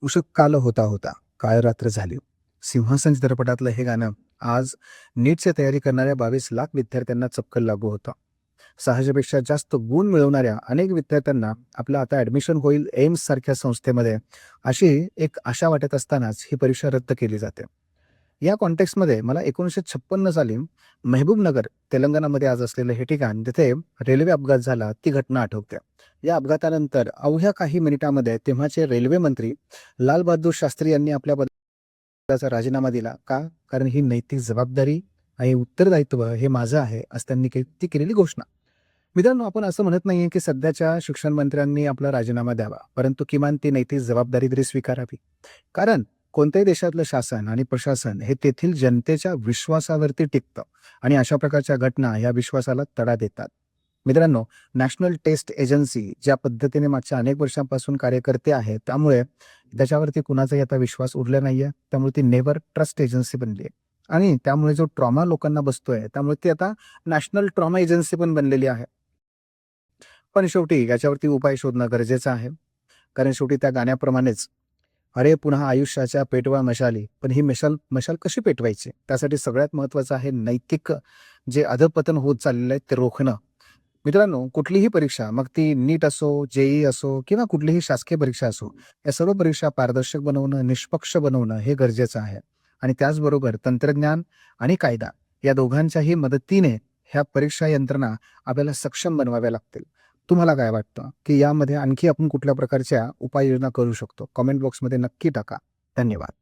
उषः काल होता होता, काळ रात्र झाली. सिंहासन चित्रपटातलं हे गाणं आज नीटची तयारी करणाऱ्या 22 लाख विद्यार्थ्यांना चपकन लागू होतं. 600पेक्षा जास्त गुण मिळवणाऱ्या अनेक विद्यार्थ्यांना आपलं आता ॲडमिशन होईल एम्स सारख्या संस्थेमध्ये, अशी एक आशा वाटत असतानाच ही परीक्षा रद्द केली जाते. या कॉन्टेक्स्टमध्ये मला 1956 साली मेहबूबनगर, तेलंगणामध्ये आज असलेलं हे ठिकाण, तिथे रेल्वे अपघात झाला, ती घटना आठवते. या अपघातानंतर अवघ्या काही मिनिटांमध्ये तेव्हाचे रेल्वे मंत्री लालबहादूर शास्त्री यांनी आपल्या पदाचा राजीनामा दिला. का? कारण ही नैतिक जबाबदारी आणि उत्तरदायित्व हे माझं आहे, असं त्यांनी ती केलेली घोषणा. मित्रांनो, आपण असं म्हणत नाहीये की सध्याच्या शिक्षण मंत्र्यांनी आपला राजीनामा द्यावा, परंतु किमान ती नैतिक जबाबदारी तरी स्वीकारावी. कारण कोणत्याही देशातलं शासन आणि प्रशासन हे तेथील जनतेच्या विश्वासावरती टिकतं आणि अशा प्रकारच्या घटना या विश्वासाला तडा देतात. मित्रांनो, नॅशनल टेस्ट एजन्सी ज्या पद्धतीने मागच्या अनेक वर्षांपासून कार्य करते आहे, त्यामुळे त्याच्यावरती कुणाचाही आता विश्वास उरला नाहीये. त्यामुळे ती नेव्हर ट्रस्ट एजन्सी बनली आहे आणि त्यामुळे जो ट्रॉमा लोकांना बसतोय, त्यामुळे ती आता नॅशनल ट्रॉमा एजन्सी पण बनलेली आहे. पण शेवटी याच्यावरती उपाय शोधणं गरजेचं आहे. कारण शेवटी त्या गाण्याप्रमाणेच, अरे पुन्हा आयुष्याच्या पेटवा मशाली, पण ही मशाल कशी पेटवायची? त्यासाठी सगळ्यात महत्त्वाचं आहे नैतिक जे अधःपतन होत चाललेलं आहे ते रोखणं. मित्रांनो, कुठलीही परीक्षा, मग ती नीट असो, जेईई असो किंवा कुठलीही शासकीय परीक्षा असो, या सर्व परीक्षा पारदर्शक बनवणं, निष्पक्ष बनवणं हे गरजेचं आहे. आणि त्याचबरोबर तंत्रज्ञान आणि कायदा या दोघांच्याही मदतीने ह्या परीक्षा यंत्रणा आपल्याला सक्षम बनवाव्या लागतील. तुम्हाला काय वाटतं, की यामध्ये आणखी आपण कुठल्या प्रकारच्या उपाययोजना करू शकतो? कमेंट बॉक्समध्ये नक्की टाका. धन्यवाद.